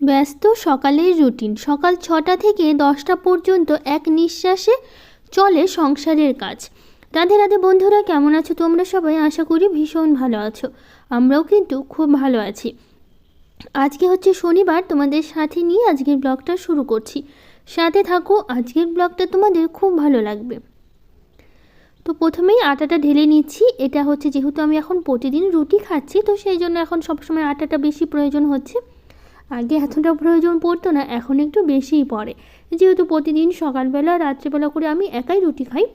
ব্যস্ত সকালের রুটিন। সকাল 6টা থেকে 10টা পর্যন্ত এক নিঃশ্বাসে চলে সংসারের কাজ। রাধে রাধে বন্ধুরা, কেমন আছো তোমরা সবাই? আশা করি ভীষণ ভালো আছো। আমরাও কিন্তু খুব ভালো আছি। আজকে হচ্ছে শনিবার, তোমাদের সাথে নিয়ে আজকের ব্লগটা শুরু করছি। সাথে থাকো, আজকের ব্লগটা তোমাদের খুব ভালো লাগবে। তো প্রথমেই আটাটা ঢেলে নিচ্ছি। এটা হচ্ছে যেহেতু আমি এখন প্রতিদিন রুটি খাচ্ছি, তো সেই জন্য এখন সবসময় আটাটা বেশি প্রয়োজন হচ্ছে। আগে এতটা প্রয়োজন পড়তো না, এখন একটু বেশিই পড়ে, যেহেতু প্রতিদিন সকালবেলা রাত্রিবেলা করে আমি একাই রুটি খাই।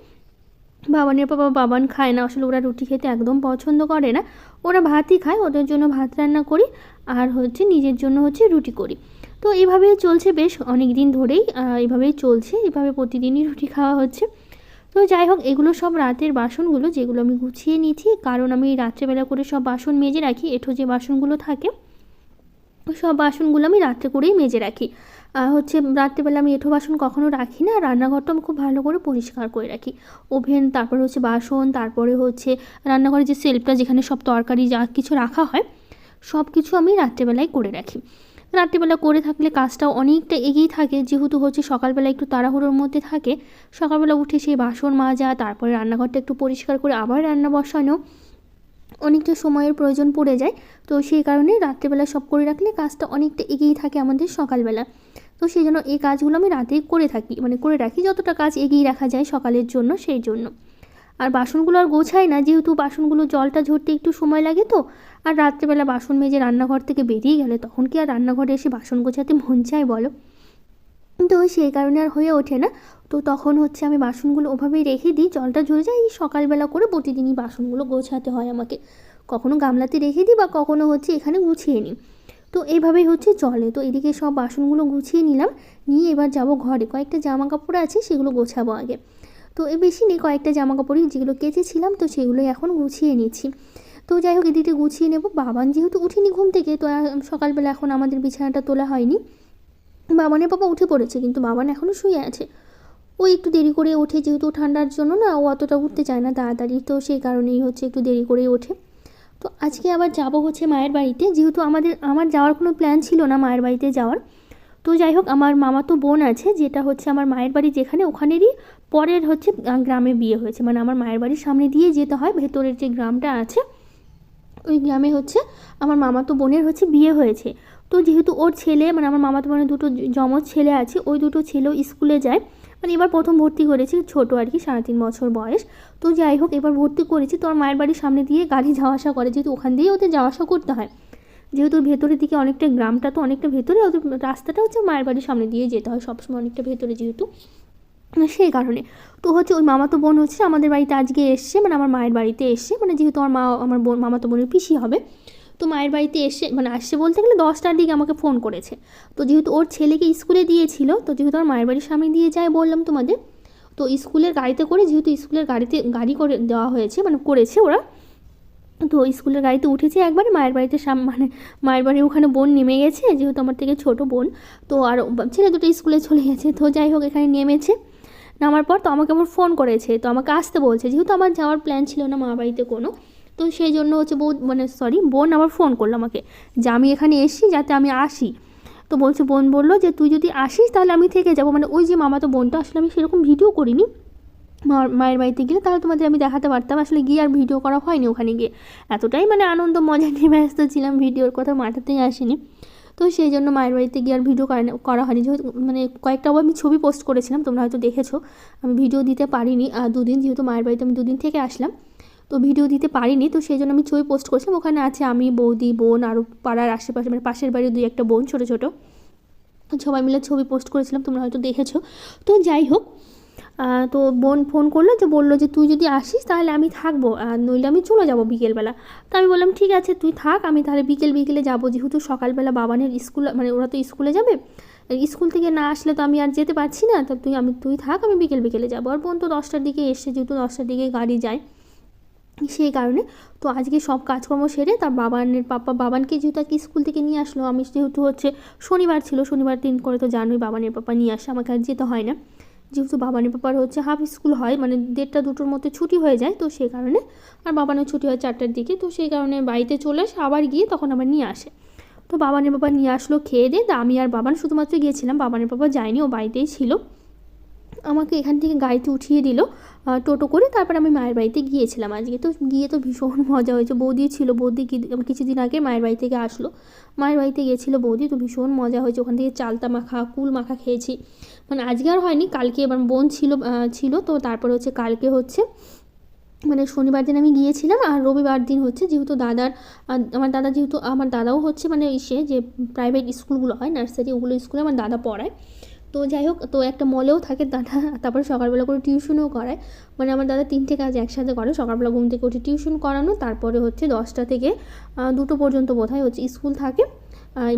বাবানের বাবান খায় না, আসলে ওরা রুটি খেতে একদম পছন্দ করে না, ওরা ভাতই খায়। ওদের জন্য ভাত রান্না করি আর হচ্ছে নিজের জন্য হচ্ছে রুটি করি। তো এইভাবেই চলছে বেশ অনেক দিন ধরেই, এইভাবেই চলছে, এভাবে প্রতিদিনই রুটি খাওয়া হচ্ছে। তো যাই হোক, এগুলো সব রাতের বাসনগুলো যেগুলো আমি গুছিয়ে নিচ্ছি, কারণ আমি রাত্রেবেলা করে সব বাসন মেজে রাখি। এঁঠো যে বাসনগুলো থাকে সব বাসনগুলো আমি রাত্রে করেই মেজে রাখি। হচ্ছে রাত্রেবেলা আমি এঁঠো বাসন কখনো রাখি না। রান্নাঘরটা আমি খুব ভালো করে পরিষ্কার করে রাখি। ওভেন, তারপরে হচ্ছে বাসন, তারপরে হচ্ছে রান্নাঘরের যে সেলফটা যেখানে সব তরকারি যা কিছু রাখা হয় সব কিছু আমি রাত্রেবেলায় করে রাখি। রাত্রিবেলা করে থাকলে কাজটাও অনেকটা এগিয়ে থাকে, যেহেতু হচ্ছে সকালবেলা একটু তাড়াহুড়োর মধ্যে থাকে। সকালবেলা উঠে সেই বাসন মাজা, তারপরে রান্নাঘরটা একটু পরিষ্কার করে আবার রান্না বসানো, অনেকটা সময়ের প্রয়োজন পড়ে যায়। তো সেই কারণে রাত্রেবেলা সব করে রাখলে কাজটা অনেকটা এগিয়ে থাকে আমাদের সকালবেলা। তো সেই জন্য এই কাজগুলো আমি রাতেই করে থাকি, মানে করে রাখি যতটা কাজ এগিয়ে রাখা যায় সকালের জন্য, সেই জন্য। আর বাসনগুলো আর গোছাই না, যেহেতু বাসনগুলো জলটা ঝরতে একটু সময় লাগে। তো আর রাত্রেবেলা বাসন মেজে রান্নাঘর থেকে বেরিয়ে গেলে তখন কি আর রান্নাঘরে এসে বাসন গোছাতে মন চায় বলো? তো সেই কারণে আর হয়ে ওঠে না। তো তখন হচ্ছে আমি বাসনগুলো ওভাবেই রেখে দিই, জলটা ঝরে যায়। এই সকালবেলা করে প্রতিদিনই বাসনগুলো গোছাতে হয় আমাকে, কখনো গামলাতে রেখে দিই বা কখনো হচ্ছে এখানে গুছিয়ে নিই। তো এইভাবেই হচ্ছে চলে। তো এদিকে সব বাসনগুলো গুছিয়ে নিলাম, নিয়ে এবার যাব ঘরে। কয়েকটা জামা কাপড় আছে, সেগুলো গোছাবো আগে। তো বেশি নেই, কয়েকটা জামা কাপড়ই যেগুলো কেচেছিলাম, তো সেগুলোই এখন গুছিয়ে নিচ্ছি। তো যাই হোক, এদিকে গুছিয়ে নেব। বাবান যেহেতু উঠিনি ঘুম থেকে, তো সকালবেলা এখন আমাদের বিছানাটা তোলা হয়নি। বাবানের পাপা উঠে পড়েছে, কিন্তু বাবান এখনও শুয়ে আছে। ও একটু দেরি করে ওঠে, যেহেতু ঠান্ডার জন্য না, ও অতটা উঠতে চায় না তাড়াতাড়ি, তো সেই কারণেই হচ্ছে একটু দেরি করেই ওঠে। তো আজকে আবার যাব হচ্ছে মায়ের বাড়িতে, যেহেতু আমার যাওয়ার কোনো প্ল্যান ছিল না মায়ের বাড়িতে যাওয়ার। তো যাই হোক, আমার মামাতো বোন আছে, যেটা হচ্ছে আমার মায়ের বাড়ি যেখানে, ওখানেরই পরের হচ্ছে গ্রামে বিয়ে হয়েছে। মানে আমার মায়ের বাড়ির সামনে দিয়ে যেতে হয়, ভেতরের যে গ্রামটা আছে ওই গ্রামে হচ্ছে আমার মামাতো বোনের হচ্ছে বিয়ে হয়েছে। তো যেহেতু ওর ছেলে, মানে আমার মামাতো বোনের দুটো যমজ ছেলে আছে, ওই দুটো ছেলেও স্কুলে যায়। মানে এবার প্রথম ভর্তি করেছি, ছোটো আর কি, 3.5 বছর বয়স। তো যাই হোক, এবার ভর্তি করেছি। তো আমার মায়ের বাড়ির সামনে দিয়ে গাড়ি যাওয়া আসা করে, যেহেতু ওখান দিয়েই ওদের যাওয়া আসা করতে হয়। যেহেতু ভেতরের দিকে অনেকটা, গ্রামটা তো অনেকটা ভেতরে, ওদের রাস্তাটা হচ্ছে মায়ের বাড়ির সামনে দিয়ে যেতে হয় সবসময়, অনেকটা ভেতরে যেহেতু, সেই কারণে। তো হচ্ছে ওই মামাতো বোন হচ্ছে আমাদের বাড়িতে আজকে এসছে, মানে আমার মায়ের বাড়িতে এসছে, মানে যেহেতু আমার মা আমার বোন মামাতো বোনের পিসি হবে। তো মায়ের বাড়িতে এসে, মানে আসছে বলতে গেলে 10টার দিকে আমাকে ফোন করেছে। তো যেহেতু ওর ছেলেকে স্কুলে দিয়েছিল, তো যেহেতু আমার মায়ের বাড়ির সামনে দিয়ে যায় বললাম তোমাদের, তো স্কুলের গাড়িতে করে, যেহেতু স্কুলের গাড়ি করে দেওয়া হয়েছে, মানে করেছে ওরা, তো স্কুলের গাড়িতে উঠেছে একবারে মায়ের বাড়িতে মানে মায়ের বাড়ির ওখানে বোন নেমে গেছে, যেহেতু আমার থেকে ছোটো বোন। তো আর ছেলে দুটো স্কুলে চলে গেছে। তো যাই হোক, এখানে নেমেছে। নামার পর তো আমাকে আবার ফোন করেছে, তো আমাকে আসতে বলছে, যেহেতু আমার যাওয়ার প্ল্যান ছিল না মা বাড়িতে কোনো। তো সেই জন্য হচ্ছে বোন আবার ফোন করলো আমাকে, যে আমি এখানে এসছি, যাতে আমি আসি। তো বলছে, বোন বললো যে তুই যদি আসিস তাহলে আমি থেকে যাবো। মানে ওই যে মামাতো বোনটা, আসলে আমি সেরকম ভিডিও করিনি মায়ের বাড়িতে গেলে, তাহলে তোমাদের আমি দেখাতে পারতাম। আসলে গিয়ে আর ভিডিও করা হয়নি ওখানে গিয়ে, এতটাই মানে আনন্দ মজা নিয়ে ব্যস্ত ছিলাম, ভিডিওর কথা মাথাতেই আসেনি। তো সেই জন্য মায়ের বাড়িতে গিয়ে আর ভিডিও করা হয়নি। যেহেতু মানে কয়েকটা আমি ছবি পোস্ট করেছিলাম, তোমরা হয়তো দেখেছো। আমি ভিডিও দিতে পারিনি দুদিন, যেহেতু মায়ের বাড়িতে আমি 2 দিন থেকে আসলাম, তো ভিডিও দিতে পারিনি। তো সেই জন্য আমি ছবি পোস্ট করেছিলাম। ওখানে আছে আমি, বৌদি, বোন, আরও পাড়ার আশেপাশে, মানে পাশের বাড়ির 2-1টা বোন, ছোটো ছোটো, সবাই মিলে ছবি পোস্ট করেছিলাম, তোমরা হয়তো দেখেছো। তো যাই হোক, তো বোন ফোন করলো, যে বললো যে তুই যদি আসিস তাহলে আমি থাকবো, আর নইলে আমি চলে যাবো বিকেলবেলা। তো আমি বললাম ঠিক আছে তুই থাক, আমি তাহলে বিকেলে যাবো, যেহেতু সকালবেলা বাবানের স্কুল, মানে ওরা তো স্কুলে যাবে, স্কুল থেকে না আসলে তো আমি আর যেতে পারছি না। তো তুই থাক, আমি বিকেলে যাবো। আর বোন তো 10টার দিকে এসছে, যেহেতু 10টার দিকে গাড়ি যায়, সেই কারণে। তো আজকে সব কাজকর্ম সেরে তার বাবানকে যেহেতু আজকে স্কুল থেকে নিয়ে আসলো, আমি যেহেতু হচ্ছে শনিবার ছিল, শনিবার দিন করে তো জানোই বাবানের পাপা নিয়ে আসে, আমাকে আর যেতে হয় না, যেহেতু বাবানের পাপার হচ্ছে হাফ স্কুল হয়, মানে 1টা-2টোর মধ্যে ছুটি হয়ে যায়। তো সেই কারণে, আর বাবানের ছুটি হয় 4টার দিকে, তো সেই কারণে বাড়িতে চলে আসে, আবার গিয়ে তখন আবার নিয়ে আসে। তো তো বাবানের বাবা নিয়ে আসলো, খেয়ে দিয়ে আমি আর বাবান শুধুমাত্র গিয়েছিলাম, বাবানের বাবা যায়নি, ও বাড়িতেই ছিল। আমাকে এখান থেকে গাড়িতে উঠিয়ে দিল টোটো করে। তারপর আমি মায়ের বাড়িতে গিয়েছিলাম আজকে। তো গিয়ে তো ভীষণ মজা হয়েছে, বৌদি ছিল, বৌদি কিছুদিন আগে মায়ের বাড়ি থেকে আসলো, মায়ের বাড়িতে গিয়েছিলো বৌদি, তো ভীষণ মজা হয়েছে। ওখান থেকে চালতা মাখা, কুল মাখা খেয়েছি, মানে আজকে আর হয়নি, কালকে এবার বোন ছিল তো তারপরে হচ্ছে কালকে হচ্ছে মানে শনিবার দিন আমি গিয়েছিলাম, আর রবিবার দিন হচ্ছে যেহেতু আমার দাদাও হচ্ছে মানে যে প্রাইভেট স্কুলগুলো হয় নার্সারি, ওগুলো স্কুলে আমার দাদা পড়ায়। তো যাই হোক, তো একটা মলেও থাকে দাদা, তারপরে সকালবেলা করে টিউশনও করায়, মানে আমার দাদা 3টে কাজ একসাথে করে। সকালবেলা ঘুম থেকে উঠে টিউশন করানো, তারপরে হচ্ছে 10টা থেকে 2টো পর্যন্ত বোধহয় হচ্ছে স্কুল থাকে,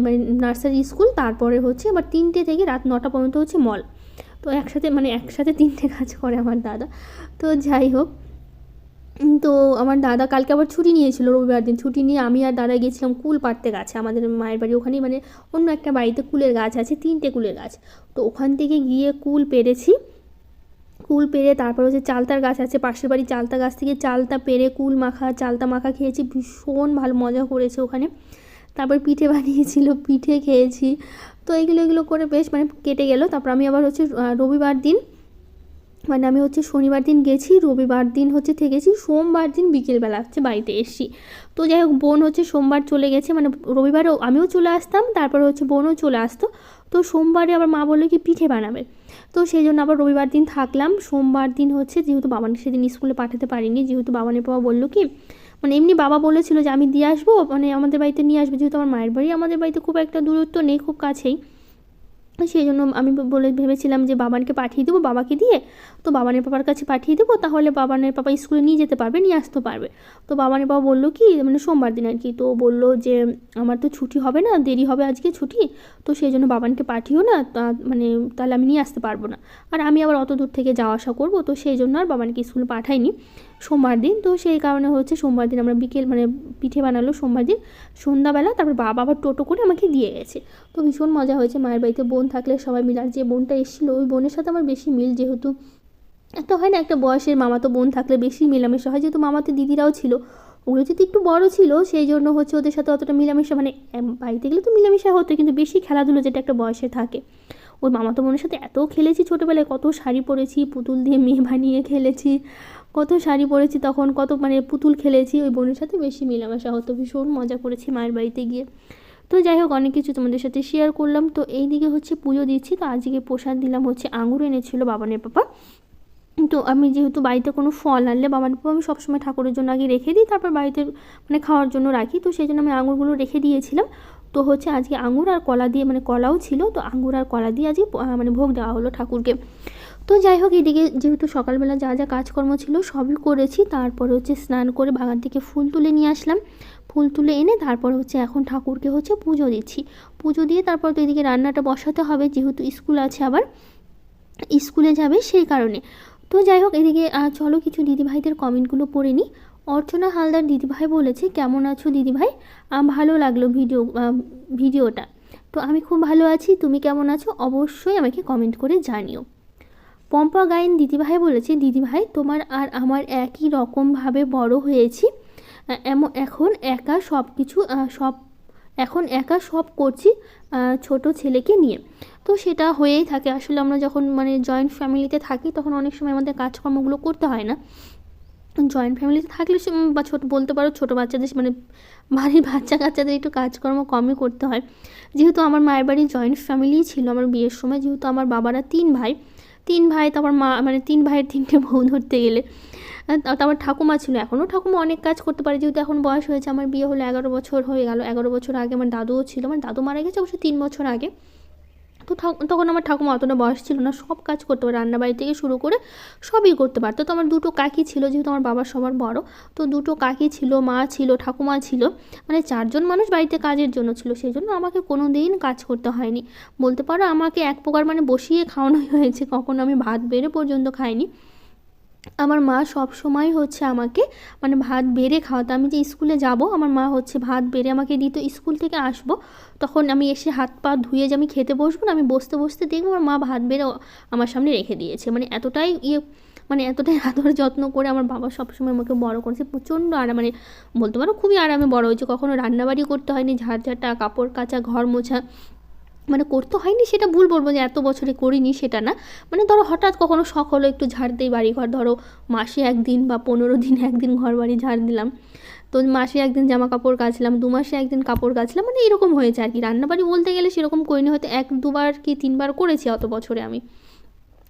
মানে নার্সারি স্কুল, তারপরে হচ্ছে আবার 3টে থেকে রাত 9টা পর্যন্ত হচ্ছে মল। তো একসাথে 3টে কাজ করে আমার দাদা। তো যাই হোক, তো আমার দাদা কালকে আবার ছুটি নিয়েছিল, রবিবার দিন ছুটি নিয়ে আমি আর দাদা গিয়েছিলাম কুল পাড়তে গাছে, আমাদের মায়ের বাড়ি ওখানেই, মানে অন্য একটা বাড়িতে কুলের গাছ আছে, 3টে কুলের গাছ। তো ওখান থেকে গিয়ে কুল পেড়েছি, কুল পেড়ে তারপর হচ্ছে চালতার গাছ আছে পাশের বাড়ি, চালতা গাছ থেকে চালতা পেড়ে চালতা মাখা খেয়েছি, ভীষণ ভালো মজা করেছে ওখানে। তারপর পিঠে বানিয়েছিল, পিঠে খেয়েছি। তো এগুলো করে বেশ মানে কেটে গেল। তারপর আমি আবার হচ্ছে রবিবার দিন, মানে আমি হচ্ছে শনিবার দিন গেছি, রবিবার দিন হচ্ছে থেকেছি, সোমবার দিন বিকেলবেলা হচ্ছে বাড়িতে এসেছি। তো যাই হোক, বোন হচ্ছে সোমবার চলে গেছে, মানে রবিবারও আমিও চলে আসতাম, তারপর হচ্ছে বোনও চলে আসতো। তো সোমবারে আবার মা বললো কি পিঠে বানাবে, তো সেই জন্য আবার রবিবার দিন থাকলাম। সোমবার দিন হচ্ছে যেহেতু বাবানকে সেদিন স্কুলে পাঠাতে পারিনি, যেহেতু বাবানের বাবা বললো কি, মানে এমনি বাবা বলেছিল যে আমি দিয়ে আসবো, মানে আমাদের বাড়িতে নিয়ে আসবে, যেহেতু আমার মায়ের বাড়ি আমাদের বাড়িতে খুব একটা দূরত্ব নেই, খুব কাছেই। সেই জন্য আমি ভেবেছিলাম যে বাবানকে পাঠিয়ে দেবো, বাবাকে দিয়ে, তো বাবানের পাপার কাছে পাঠিয়ে দেবো, তাহলে বাবানের পাপা স্কুলে নিয়ে যেতে পারবে, নিয়ে আসতে পারবে। তো বাবানের বাবা বললো কি, মানে সোমবার দিন আর কি, তো বললো যে আমার তো ছুটি হবে না, দেরি হবে আজকে ছুটি, তো সেই জন্য বাবানকে পাঠিও না, মানে তাহলে আমি নিয়ে আসতে পারবো না, আর আমি আবার অত দূর থেকে যাওয়া আসা করবো, তো সেই জন্য আর বাবানকে স্কুলে পাঠাইনি সোমবার দিন। তো সেই কারণে হচ্ছে সোমবার দিন আমরা বিকেল মানে পিঠে বানালো সোমবার দিন সন্ধ্যাবেলা, তারপর বাবা আবার টোটো করে আমাকে দিয়ে গেছে। তো ভীষণ মজা হয়েছে, মায়ের বাড়িতে বোন থাকলে সবাই মিলে, আর যে বোনটা এসেছিলো ওই বোনের সাথে আমার বেশি মিল, যেহেতু একটা হয় না একটা বয়সের মামাতো বোন থাকলে বেশি মেলামেশা হয়, যেহেতু মামাতো দিদিরাও ছিল, ওগুলো যদি একটু বড় ছিল সেই জন্য হচ্ছে ওদের সাথে অতটা মিলামেশা, মানে বাড়িতে গেলে তো মিলামেশা হতো, কিন্তু বেশি খেলাধুলো যেটা একটা বয়সে থাকে। ওই মামাতো বোনের সাথে এত খেলেছি ছোটোবেলায়, কত শাড়ি পরেছি, পুতুল দিয়ে মেয়ে বানিয়ে খেলেছি, কত শাড়ি পরেছি তখন, কত মানে পুতুল খেলেছি, ওই বোনের সাথে বেশি মেলামেশা হতো, ভীষণ মজা করেছি মায়ের বাড়িতে গিয়ে। তো যাই হোক, অনেক কিছু তোমাদের সাথে শেয়ার করলাম। তো এই দিকে হচ্ছে পুজো দিচ্ছি, তো আজকে প্রসাদ দিলাম হচ্ছে আঙুর এনেছিল বাবানের পাপা। তো আমি যেহেতু বাড়িতে কোনো ফল আনলে বাবানের পাপা আমি সবসময় ঠাকুরের জন্য আগে রেখে দিই, তারপর বাড়িতে মানে খাওয়ার জন্য রাখি, তো সেই জন্য আমি আঙুরগুলো রেখে দিয়েছিলাম। তো হচ্ছে আজকে আঙুর আর কলা দিয়ে, মানে কলাও ছিল, তো আঙুর আর কলা দিয়ে আজকে মানে ভোগ দেওয়া হলো ঠাকুরকে। তো যাই হোক, এদিকে যেহেতু সকালবেলা যা যা কাজকর্ম ছিল সবই করেছি, তারপরে হচ্ছে স্নান করে বাগান থেকে ফুল তুলে নিয়ে আসলাম, ফুল তুলে এনে তারপর হচ্ছে এখন ঠাকুরকে হচ্ছে পুজো দিচ্ছি, পুজো দিয়ে তারপর তো এদিকে রান্নাটা বসাতে হবে, যেহেতু স্কুল আছে, আবার স্কুলে যাবে সেই কারণে। তো যাই হোক, এদিকে চলো কিছু দিদিভাইদের কমেন্টগুলো পড়ে নিই। অর্চনা হালদার দিদিভাই বলেছে, কেমন আছো দিদিভাই, ভালো লাগলো ভিডিওটা। তো আমি খুব ভালো আছি, তুমি কেমন আছো অবশ্যই আমাকে কমেন্ট করে জানিও। পম্পা গায়েন দিদিভাই বলেছে, দিদিভাই তোমার আর আমার একই রকমভাবে বড় হয়েছি, এখন একা সব কিছু এখন একা সব করছি ছোট ছেলেকে নিয়ে। তো সেটা হয়েই থাকে আসলে, আমরা যখন মানে জয়েন্ট ফ্যামিলিতে থাকি তখন অনেক সময় আমাদের কাজকর্মগুলো করতে হয় না, জয়েন্ট ফ্যামিলিতে থাকলে বা বলতে পারো ছোটো বাচ্চাদের মানে বাড়ির বাচ্চা কাচ্চাদের একটু কাজকর্ম কমই করতে হয়। যেহেতু আমার মায়ের বাড়ি জয়েন্ট ফ্যামিলিই ছিল আমার বিয়ের সময়, যেহেতু আমার বাবারা 3 ভাই, তারপর মা, মানে 3 ভাইয়ের 3টে বউ ধরতে গেলে, তারপর ঠাকুমা ছিল, এখনও ঠাকুমা অনেক কাজ করতে পারে, যেহেতু এখন বয়স হয়েছে, আমার বিয়ে হলো 11 বছর হয়ে গেল, 11 বছর আগে আমার দাদুও ছিল, আমার দাদু মারা গেছে অবশ্যই 3 বছর আগে। তো তখন আমার ঠাকুমা অতটা বয়স ছিল না, সব কাজ করতে পারে, রান্নাবাড়ি থেকে শুরু করে সবই করতে পারতো। তো আমার 2টো কাকি ছিল, যেহেতু আমার বাবা সবার বড়, তো 2টো কাকি ছিল, মা ছিল, ঠাকুমা ছিল, মানে 4জন মানুষ বাড়িতে কাজের জন্য ছিল, সেই জন্য আমাকে কোনো দিন কাজ করতে হয়নি, বলতে পারো আমাকে এক প্রকার মানে বসিয়ে খাওয়ানোই হয়েছে, কখনো আমি ভাত বেড়ে পর্যন্ত খাইনি। আমার মা সব সময় হচ্ছে আমাকে মানে ভাত বেড়ে খাওয়াতো, আমি যে স্কুলে যাব আমার মা হচ্ছে ভাত বেড়ে আমাকে দিত, স্কুল থেকে আসবো তখন আমি এসে হাত পা ধুয়ে যে আমি খেতে বসবো না, আমি বসতে বসতে দেখবো আমার মা ভাত বেড়ে আমার সামনে রেখে দিয়েছে, মানে এতটাই মানে এতটাই আদর যত্ন করে আমার বাবা সবসময় আমাকে বড় করেছে, প্রচণ্ড আরাম, মানে বলতে পারো খুবই আরামে বড় হয়েছে। কখনো রান্নাবাড়ি করতে হয়নি, ঝাড়ঝাঁটা, কাপড় কাচা, ঘর মোছা মানে করতে হয়নি, সেটা ভুল বলবো যে এত বছরে করিনি, সেটা না। মানে ধরো হঠাৎ কখনো শখ হলো একটু ঝাড় দিই বাড়িঘর, ধরো মাসে 1 দিন বা 15 দিন 1 দিন ঘর বাড়ি ঝাড় দিলাম, তো মাসে 1 দিন জামা কাপড় কাচলাম, 2 মাসে 1 দিন কাপড় কাচলাম, মানে এরকম হয়েছে আর কি। রান্নাবাড়ি বলতে গেলে সেরকম করিনি, হয়তো 1-2 বার কি 3 বার করেছি অত বছরে আমি,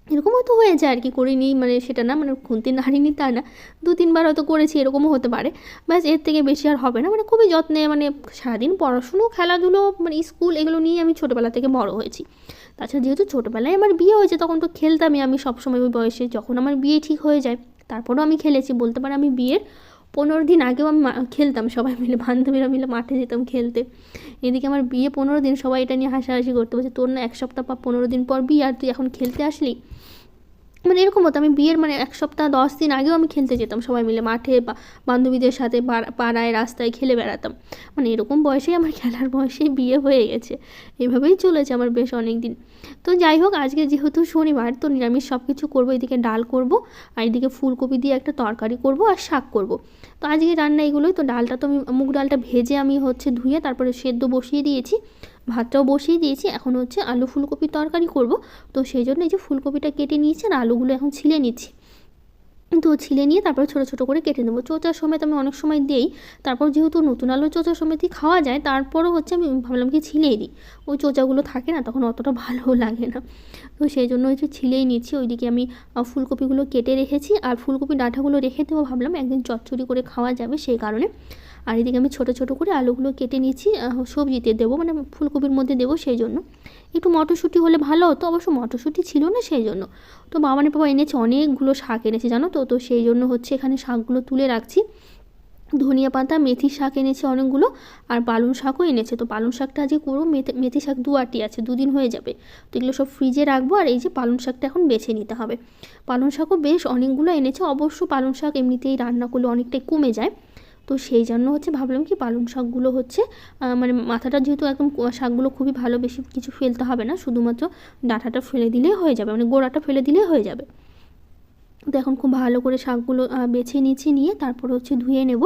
এরকমও তো হয়েছে আর কি, করিনি মানে সেটা না, মানে খুন্তি নাড়িনি তা না, 2-3 বার হয়তো করেছি, এরকমও হতে পারে, ব্যাস এর থেকে বেশি আর হবে না। মানে খুবই যত্নে, মানে সারাদিন পড়াশুনো, খেলাধুলো, মানে স্কুল, এগুলো নিয়ে আমি ছোটোবেলা থেকে বড় হয়েছি। তাছাড়া যেহেতু ছোটোবেলায় আমার বিয়ে হয়েছে, তখন তো খেলতামই আমি সবসময় ওই বয়সে। যখন আমার বিয়ে ঠিক হয়ে যায় তারপরেও আমি খেলেছি, বলতে পারি আমি বিয়ের 15 দিন আগেও আমি খেলতাম, সবাই মিলে বান্ধবীরা মিলে মাঠে যেতাম খেলতে। এদিকে আমার বিয়ে 15 দিন, সবাই এটা নিয়ে হাসাহাসি করতে বলছে, তোর না 1 সপ্তাহ বা 15 দিন পর বিয়ে, আর তুই এখন খেলতে আসলি। মানে এরকম হতো, আমি বিয়ের মানে 1 সপ্তাহ 10 দিন আগেও আমি খেলতে যেতাম সবাই মিলে মাঠে, বা বান্ধবীদের সাথে পাড়ায় রাস্তায় খেলে বেড়াতাম। মানে এরকম বয়সেই আমার খেলার বয়সেই বিয়ে হয়ে গেছে, এভাবেই চলেছে আমার বেশ অনেক দিন। তো যাই হোক, আজকে যেহেতু শনিবার, তো নিরামিষ সব কিছু করবো। এদিকে ডাল করব, আর এদিকে ফুলকপি দিয়ে একটা তরকারি করব, আর শাক করব। তো আজকে রান্না এগুলোই। তো ডালটা তো আমি মুগ ডালটা ভেজে আমি ধুয়ে তারপরে সেদ্ধ বসিয়ে দিয়েছি, ভাতটাও বসিয়ে দিয়েছি। এখন আলু ফুলকপির তরকারি করব। তো সেই জন্য এই যে ফুলকপিটা কেটে নিয়েছি, আর আলুগুলো এখন ছিলে নিচ্ছি। তো ছিলে নিয়ে তারপরে ছোটো ছোটো করে কেটে নেবো। চোচা সমেত আমি অনেক সময় দিই, তারপর যেহেতু নতুন আলু চোচা সমেতই খাওয়া যায়, তারপরও আমি ভাবলাম কি ছিলেই দিই, ওই চোচাগুলো থাকে না তখন অতটা ভালো লাগে না, তো সেই জন্য ছিলেই নিচ্ছি। ওইদিকে আমি ফুলকপিগুলো কেটে রেখেছি, আর ফুলকপির ডাঁটাগুলো রেখে দেবো, ভাবলাম একদিন চচ্চড়ি করে খাওয়া যাবে সেই কারণে। আর এদিকে আমি ছোটো ছোটো করে আলুগুলো কেটে নিচ্ছি, সবজিতে দেবো, মানে ফুলকপির মধ্যে দেবো, সেই জন্য। একটু মটরশুঁটি হলে ভালো হতো, অবশ্য মটরশুঁটি ছিল না সেই জন্য। তো বাবানের বাবা এনেছে, অনেকগুলো শাক এনেছে জানো তো, তো সেই জন্য এখানে শাকগুলো তুলে রাখছি। ধনিয়া পাতা, মেথি শাক এনেছে অনেকগুলো, আর পালং শাকও এনেছে। তো পালং শাকটা আজকে করবো, মেথি শাক 2 আটি আছে, 2 দিন হয়ে যাবে। তো এগুলো সব ফ্রিজে রাখবো। আর এই যে পালং শাকটা এখন বেছে নিতে হবে। পালং শাকও বেশ অনেকগুলো এনেছে, অবশ্য পালং শাক এমনিতেই রান্না করলে অনেকটাই কমে যায়, তো সেই জন্য ভাবলাম কি পালং শাকগুলো মানে মাথাটা যেহেতু একদম, শাকগুলো খুবই ভালো, বেশি কিছু ফেলতে হবে না, শুধুমাত্র ডাঁটাটা ফেলে দিলেই হয়ে যাবে, মানে গোড়াটা ফেলে দিলেই হয়ে যাবে। তো এখন খুব ভালো করে শাকগুলো বেছে নিচ্ছি, নিয়ে তারপরে ধুয়ে নেব।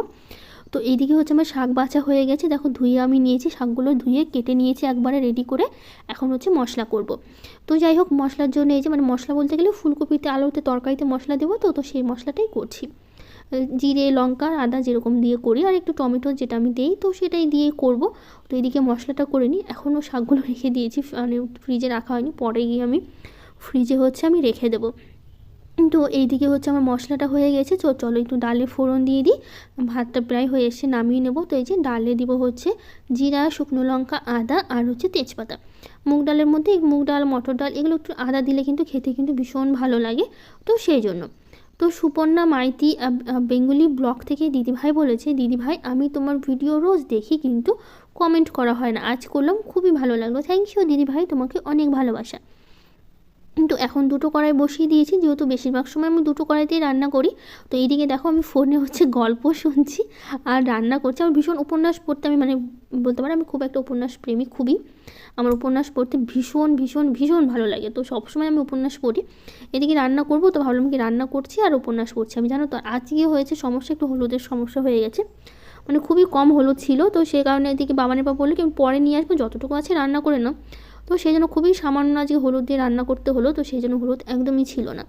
তো এইদিকে আমার শাক বাছা হয়ে গেছে, দেখো ধুয়ে আমি নিয়েছি, শাকগুলো ধুয়ে কেটে নিয়েছি একবারে রেডি করে। এখন মশলা করব। তো যাই হোক, মশলার জন্য এই যে, মানে মশলা বলতে গেলে ফুলকপিতে, আলুতে, তরকারিতে মশলা দেবো, তো সেই মশলাটাই করছি। জিরে, লঙ্কা, আদা যেরকম দিয়ে করি, আর একটু টমেটো যেটা আমি দিই, তো সেটাই দিয়ে করব। তো এদিকে মশলাটা করে নিই। এখনও শাকগুলো রেখে দিয়েছি, মানে ফ্রিজে রাখা হয়নি, পরে গিয়ে আমি ফ্রিজে আমি রেখে দেবো। তো এইদিকে আমার মশলাটা হয়ে গেছে, তো চলো একটু ডালে ফোড়ন দিয়ে দিই। ভাতটা প্রায় হয়ে এসে নামিয়ে নেব। তো এই যে ডালে দিব জিরা, শুকনো লঙ্কা, আদা, আর তেজপাতা। মুগ ডালের মধ্যে মুগ ডাল, মটর ডাল, এগুলো একটু আদা দিলে কিন্তু খেতে কিন্তু ভীষণ ভালো লাগে, তো সেই জন্য। তো সুপর্ণা মাইতি বেঙ্গলি ব্লগ থেকে দিদিভাই বলেছে, দিদিভাই আমি তোমার ভিডিও রোজ দেখি, কিন্তু কমেন্ট করা হয় না, আজ করলাম, খুবই ভালো লাগলো। থ্যাংক ইউ দিদিভাই, তোমাকে অনেক ভালোবাসা। তো এখন 2টো কড়াই বসিয়ে দিয়েছি, যেহেতু বেশিরভাগ সময় আমি 2টো কড়াইতেই রান্না করি। তো এইদিকে দেখো আমি ফোনে গল্প শুনছি আর রান্না করছি। আমার ভীষণ উপন্যাস পড়তে, আমি মানে বলতে পারি আমি খুব একটা উপন্যাস প্রেমী, খুবই আমার উপন্যাস পড়তে ভীষণ ভীষণ ভীষণ ভালো লাগে, তো সবসময় আমি উপন্যাস পড়ি। এদিকে রান্না করব, তো ভাবলাম কি রান্না করছি আর উপন্যাস পড়ছি। আমি জানো তো আজকে হয়েছে সমস্যা, একটু হলুদের সমস্যা হয়ে গেছে, মানে খুবই কম হলুদ ছিল, তো সেই কারণে এদিকে বাবানের বাবা বললো কি আমি পরে নিয়ে আসবো, যতটুকু আছে রান্না করে নাও। তো সেই জন্য খুবই সামান্য আজকে হলুদ দিয়ে রান্না করতে হলো, তো সেই জন্য হলুদ একদমই ছিল না,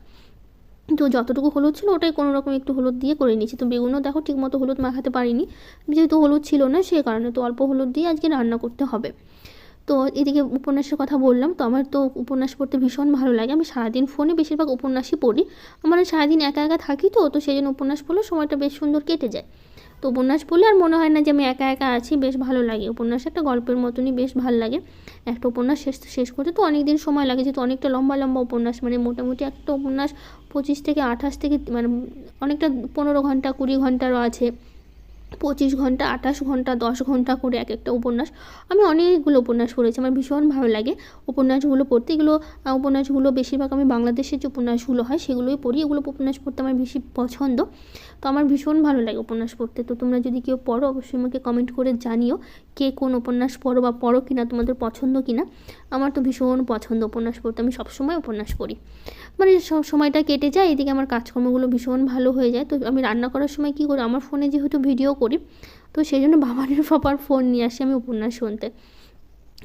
তো যতটুকু হলুদ ছিল ওটাই কোনো রকম একটু হলুদ দিয়ে করে নিয়েছি। তো বেগুনও দেখো ঠিকমতো হলুদ মাখাতে পারিনি, যেহেতু হলুদ ছিল না সেই কারণে, তো অল্প হলুদ দিয়ে আজকে রান্না করতে হবে। তো এদিকে উপন্যাসের কথা বললাম, তো আমার তো উপন্যাস পড়তে ভীষণ ভালো লাগে। আমি সারাদিন ফোনে বেশিরভাগ উপন্যাসই পড়ি, আমার সারাদিন একা একা থাকি, তো সেই জন্য উপন্যাস পড়লে সময়টা বেশ সুন্দর কেটে যায়। তো উপন্যাস পড়লে আর মনে হয় না যে আমি একা একা আছি, বেশ ভালো লাগে। উপন্যাস একটা গল্পের মতনই বেশ ভালো লাগে। একটা উপন্যাস শেষ করতে তো অনেক দিন সময় লাগে, যেহেতু অনেকটা লম্বা লম্বা উপন্যাস, মানে মোটামুটি একটা উপন্যাস 25 থেকে 28 থেকে মানে অনেকটা 15 ঘন্টা 20 ঘন্টারও আছে, 25 ঘন্টা, 28 ঘন্টা, 10 ঘন্টা করে এক একটা উপন্যাস। আমি অনেকগুলো উপন্যাস পড়েছি, আমার ভীষণ ভালো লাগে উপন্যাসগুলো পড়তে। এগুলো উপন্যাসগুলো বেশিরভাগ আমি বাংলাদেশের যে উপন্যাসগুলো হয় সেগুলোই পড়ি। এগুলো উপন্যাস পড়তে আমার বেশি পছন্দ, তো আমার ভীষণ ভালো লাগে উপন্যাস পড়তে। তো তোমরা যদি কেউ পড়ো অবশ্যই আমাকে কমেন্ট করে জানিও কে কোন উপন্যাস পড়ো বা পড়ো কিনা, তোমাদের পছন্দ কিনা। আমার তো ভীষণ পছন্দ উপন্যাস পড়তে, আমি সবসময় উপন্যাস পড়ি। মানে সব সময়টা কেটে যায়, এদিকে আমার কাজকর্মগুলো ভীষণ ভালো হয়ে যায়। তো আমি রান্না করার সময় কী করি, আমার ফোনে যেহেতু ভিডিও করি তো সেই জন্য বাবানের পাপার ফোন নিয়ে আসি আমি উপন্যাস শুনতে।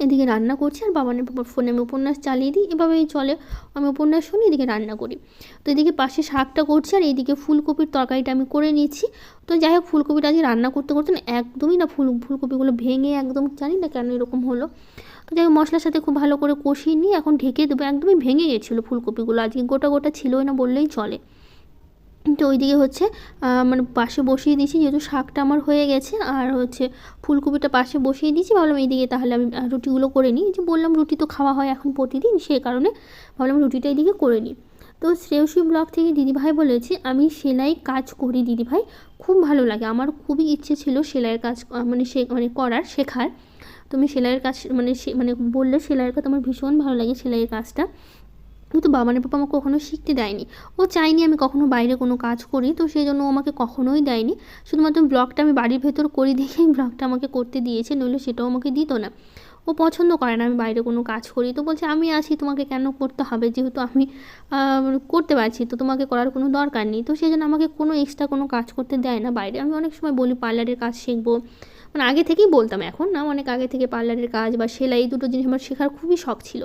এদিকে রান্না করছি আর বাবানের পাপার ফোনে আমি উপন্যাস চালিয়ে দিই, এভাবেই চলে। আমি উপন্যাস শুনি, এদিকে রান্না করি। তো এদিকে পাশে শাকটা করছি আর এইদিকে ফুলকপির তরকারিটা আমি করে নিচ্ছি। তো যাই হোক, ফুলকপিটা আজকে রান্না করতে করতে না একদমই না ফুলকপিগুলো ভেঙে একদম, জানি না কেন এরকম হলো। তো যাই হোক, মশলার সাথে খুব ভালো করে কষিয়ে নিয়ে এখন ঢেকে দেবো। একদমই ভেঙে গেছিলো ফুলকপিগুলো, আজকে গোটা গোটা ছিলই না বললেই চলে। তো ওইদিকে হচ্ছে মানে পাশে বসিয়ে দিয়েছি, যেহেতু শাকটা আমার হয়ে গেছে আর হচ্ছে ফুলকপিটা পাশে বসিয়ে দিয়েছি। ভাবলাম এইদিকে তাহলে আমি রুটিগুলো করে নিই। যে বললাম রুটি তো খাওয়া হয় এখন প্রতিদিন, সেই কারণে ভাবলাম রুটিটা এইদিকে করে নিই। তো শ্রেয়সী ব্লগ থেকে দিদিভাই বলেছে আমি সেলাই কাজ করি দিদিভাই, খুব ভালো লাগে। আমার খুবই ইচ্ছে ছিল সেলাইয়ের কাজ মানে করার, শেখার। তুমি সেলাইয়ের কাজ মানে বললে সেলাইয়ের কাজ আমার ভীষণ ভালো লাগে, সেলাইয়ের কাজটা। কিন্তু বাবানের পাপা আমাকে কখনো শিখতে দেয়নি, ও চায়নি আমি কখনো বাইরে কোনো কাজ করি, তো সেই জন্য ও আমাকে কখনোই দেয়নি। শুধুমাত্র ব্লগটা আমি বাড়ির ভেতর করি দেখেই ব্লগটা আমাকে করতে দিয়েছে, নইলে সেটাও আমাকে দিত না। ও পছন্দ করে না আমি বাইরে কোনো কাজ করি, তো বলছে আমি আছি তোমাকে কেন করতে হবে, যেহেতু আমি করতে পারছি তো তোমাকে করার কোনো দরকার নেই। তো সেই জন্য আমাকে কোনো এক্সট্রা কোনো কাজ করতে দেয় না বাইরে। আমি অনেক সময় বলি পার্লারের কাজ শিখবো, মানে আগে থেকেই বলতাম, এখন না, অনেক আগে থেকে পার্লারের কাজ বা সেলাই এই দুটো জিনিস আমার শেখার খুবই শখ ছিল।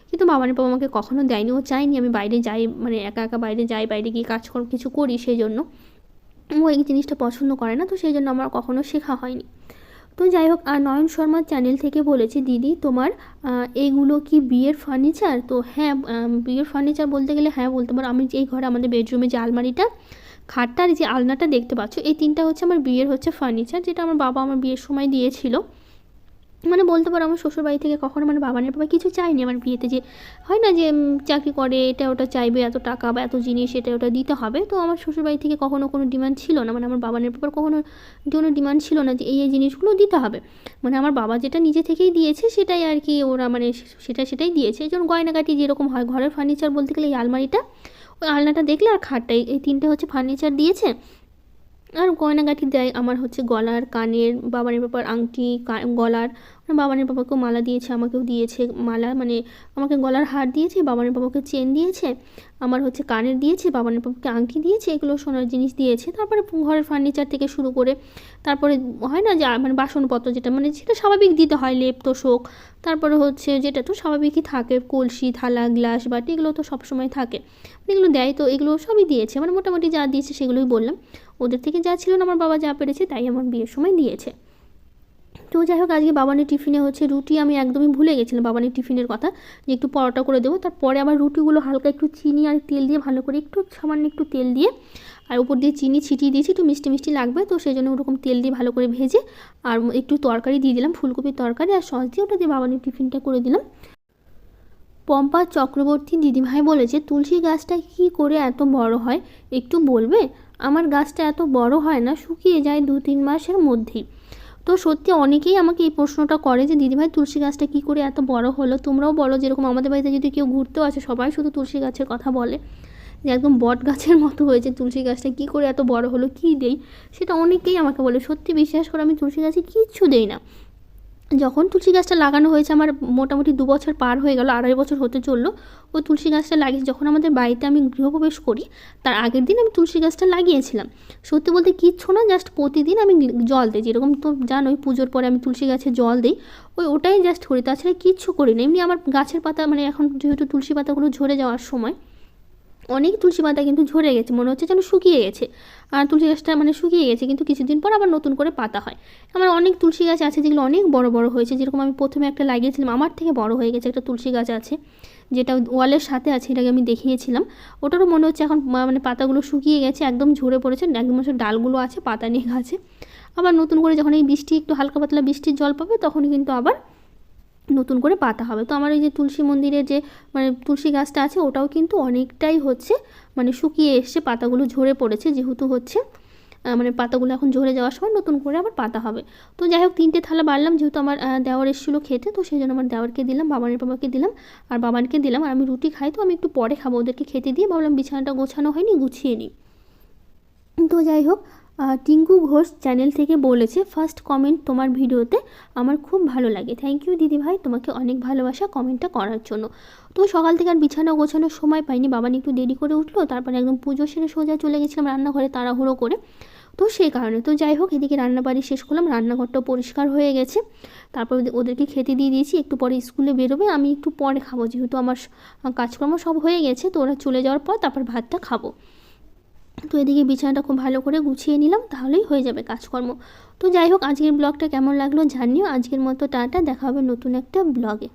কিন্তু বাবানের বাবা আমাকে কখনো দেয়নি, ও চায়নি আমি বাইরে যাই, মানে একা একা বাইরে যাই, বাইরে গিয়ে কাজকর্ম কিছু করি, সেই জন্য ও এই জিনিসটা পছন্দ করে না, তো সেই জন্য আমার কখনো শেখা হয়নি। তো যাই হোক, আর নয়ন শর্মার চ্যানেল থেকে বলেছে দিদি তোমার এইগুলো কি বিয়ের ফার্নিচার? তো হ্যাঁ, বিয়ের ফার্নিচার বলতে গেলে হ্যাঁ বলতে পারো। আমি এই ঘরে আমাদের বেডরুমে যে আলমারিটা, খাটটা আর যে আলনাটা দেখতে পাচ্ছ, এই তিনটা হচ্ছে আমার বিয়ের হচ্ছে ফার্নিচার, যেটা আমার বাবা আমার বিয়ের সময় দিয়েছিল। মানে বলতে পারো আমার শ্বশুরবাড়ি থেকে কখনো মানে বাবানের বাবা কিছু চায়নি আমার বিয়েতে, যে হয় না যে চাকরি করে এটা ওটা চাইবে, এত টাকা বা এত জিনিস এটা ওটা দিতে হবে। তো আমার শ্বশুরবাড়ি থেকে কখনো কোনো ডিমান্ড ছিল না, মানে আমার বাবানের বাবার কখনো কোনো ডিমান্ড ছিল না যে এই জিনিসগুলো দিতে হবে। মানে আমার বাবা যেটা নিজে থেকেই দিয়েছে সেটাই আর কি, ওরা মানে সেটাই দিয়েছে। যেমন গয়নাগাটি যেরকম হয়, ঘরের ফার্নিচার বলতে গেলে এই আলমারিটা, ওই আলনাটা দেখলে আর খাটটা, এই তিনটে হচ্ছে ফার্নিচার দিয়েছে। আর গয়নাগাটি দেয় আমার হচ্ছে গলার, কানের, বাবানের ব্যাপার আংটি, গলার, বাবানের বাবাকেও মালা দিয়েছে, আমাকেও দিয়েছে মালা, মানে আমাকে গলার হার দিয়েছে, বাবানের বাবাকে চেন দিয়েছে, আমার হচ্ছে কানের দিয়েছে, বাবানের বাবাকে আংটি দিয়েছে, এগুলো সোনার জিনিস দিয়েছে। তারপরে ঘরের ফার্নিচার থেকে শুরু করে তারপরে হয় না যে মানে বাসনপত্র যেটা মানে যেটা স্বাভাবিক দিতে হয়, লেপ তোশক, তারপরে হচ্ছে যেটা তো স্বাভাবিকই থাকে, কলসি থালা গ্লাস বাটি, এগুলো তো সবসময় থাকে, এগুলো দেয়। তো এগুলো সবই দিয়েছে, মানে মোটামুটি যা দিয়েছে সেগুলোই বললাম। ওদের থেকে যা ছিল না আমার বাবা যা পেরেছে তাই আমার বিয়ের সময় দিয়েছে। তো যাই হোক, আজকে বাবানের টিফিনে হচ্ছে রুটি, আমি একদমই ভুলে গেছিলাম বাবানের টিফিনের কথা, যে একটু পরোটা করে দেবো। তারপরে আবার রুটিগুলো হালকা একটু চিনি আর তেল দিয়ে ভালো করে, একটু সামান্য একটু তেল দিয়ে আর উপর দিয়ে চিনি ছিটিয়ে দিয়েছি, একটু মিষ্টি মিষ্টি লাগবে, তো সেই জন্য ওরকম তেল দিয়ে ভালো করে ভেজে আর একটু তরকারি দিয়ে দিলাম, ফুলকপির তরকারি আর সস দিয়ে ওটা দিয়ে বাবানের টিফিনটা করে দিলাম। পম্পা চক্রবর্তী দিদিভাই বলেছে তুলসী গাছটা কী করে এত বড় হয় একটু বলবে? আমার গাছটা এত বড় হয় না, শুকিয়ে যায় 2-3 মাসের মধ্যেই। তো সত্যি অনেকেই আমাকে এই প্রশ্নটা করে যে দিদিভাই তুলসী গাছটা কী করে এত বড় হলো, তোমরাও বলো। যেরকম আমাদের বাড়িতে যদি কেউ ঘুরতেও আসে সবাই শুধু তুলসী গাছের কথা বলে, যে একদম বট গাছের মতো হয়েছে তুলসী গাছটা, কী করে এত বড় হলো, কী দেই, সেটা অনেকেই আমাকে বলে। সত্যি বিশ্বাস করে আমি তুলসী গাছে কিচ্ছু দেই না। যখন তুলসী গাছটা লাগানো হয়েছে আমার মোটামুটি 2 বছর পার হয়ে গেল, 2.5 বছর হতে চললো। ওই তুলসী গাছটা লাগিয়েছি যখন আমাদের বাড়িতে আমি গৃহপ্রবেশ করি, তার আগের দিন আমি তুলসী গাছটা লাগিয়েছিলাম। সত্যি বলতে কিচ্ছু না, জাস্ট প্রতিদিন আমি জল দিই, যেরকম তো জানোই পুজোর পরে আমি তুলসী গাছে জল দিই, ওটাই জাস্ট করি, তাছাড়া কিচ্ছু করি না। এমনি আমার গাছের পাতা মানে এখন যেহেতু তুলসী পাতাগুলো ঝরে যাওয়ার সময়, অনেক তুলসী পাতা কিন্তু ঝরে গেছে, মনে হচ্ছে যেন শুকিয়ে গেছে। আর তুলসী গাছটা মানে শুকিয়ে গেছে, কিন্তু কিছুদিন পর আবার নতুন করে পাতা হয়। আমার অনেক তুলসী গাছ আছে যেগুলো অনেক বড় বড় হয়েছে, যেরকম আমি প্রথমে একটা লাগিয়েছিলাম, আমার থেকে বড় হয়ে গেছে একটা তুলসী গাছ আছে, যেটা ওয়ালের সাথে আছে, এটাকে আমি দেখিয়েছিলাম। ওটারও মনে হচ্ছে এখন মানে পাতাগুলো শুকিয়ে গেছে, একদম ঝরে পড়েছে, একদম ডালগুলো আছে পাতা নিয়ে গাছে। আবার নতুন করে যখন এই বৃষ্টি একটু হালকা পাতলা বৃষ্টির জল পাবে তখন কিন্তু আবার নতুন করে পাতা হবে। তো আমার এই যে তুলসী মন্দিরের যে মানে তুলসী গাছটা আছে ওটাও কিন্তু অনেকটাই হচ্ছে মানে শুকিয়ে এসছে, পাতাগুলো ঝরে পড়েছে, যেহেতু হচ্ছে মানে পাতাগুলো এখন ঝরে যাওয়ার সময় নতুন করে আবার পাতা হবে। তো যাই হোক 3টে থালা বাড়লাম, যেহেতু আমার দেওয়ার এসেছিলো খেতে, তো সেই জন্য আমার দেওয়ারকে দিলাম, বাবাকে দিলাম আর বাবানকে দিলাম। আর আমি রুটি খাই, তো আমি একটু পরে খাবো, ওদেরকে খেতে দিয়ে ভাবলাম বিছানাটা গোছানো হয়নি, গুছিয়ে নিই। তো যাই হোক, টিঙ্কু ঘোষ চ্যানেল থেকে বলেছে, ফার্স্ট কমেন্ট তোমার ভিডিওতে আমার খুব ভালো লাগে। থ্যাংক ইউ দিদি ভাই, তোমাকে অনেক ভালোবাসা কমেন্টটা করার জন্য। তো সকাল থেকে আর বিছানা গোছানোর সময় পাইনি, বাবান একটু দেরি করে উঠলো, তারপরে একদম পুজো সেরে সোজা চলে গেছিলাম রান্নাঘরে তাড়াহুড়ো করে, তো সেই কারণে। তো যাই হোক, এদিকে রান্নাবাড়ি শেষ করলাম, রান্নাঘরটাও পরিষ্কার হয়ে গেছে। তারপর ওদেরকে খেতে দিয়ে দিয়েছি, একটু পরে স্কুলে বেরোবে, আমি একটু পরে খাবো, যেহেতু আমার কাজকর্ম সব হয়ে গেছে, তো ওরা চলে যাওয়ার পর তারপর ভাতটা খাবো। তো এদিকে বিছানাটা খুব ভালো করে গুছিয়ে নিলাম, তাহলেই হয়ে যাবে কাজকর্ম। তো যাই হোক, আজকের ব্লগটা কেমন লাগলো জানিও। আজকের মতো টাটা, দেখা হবে নতুন একটা ব্লগে।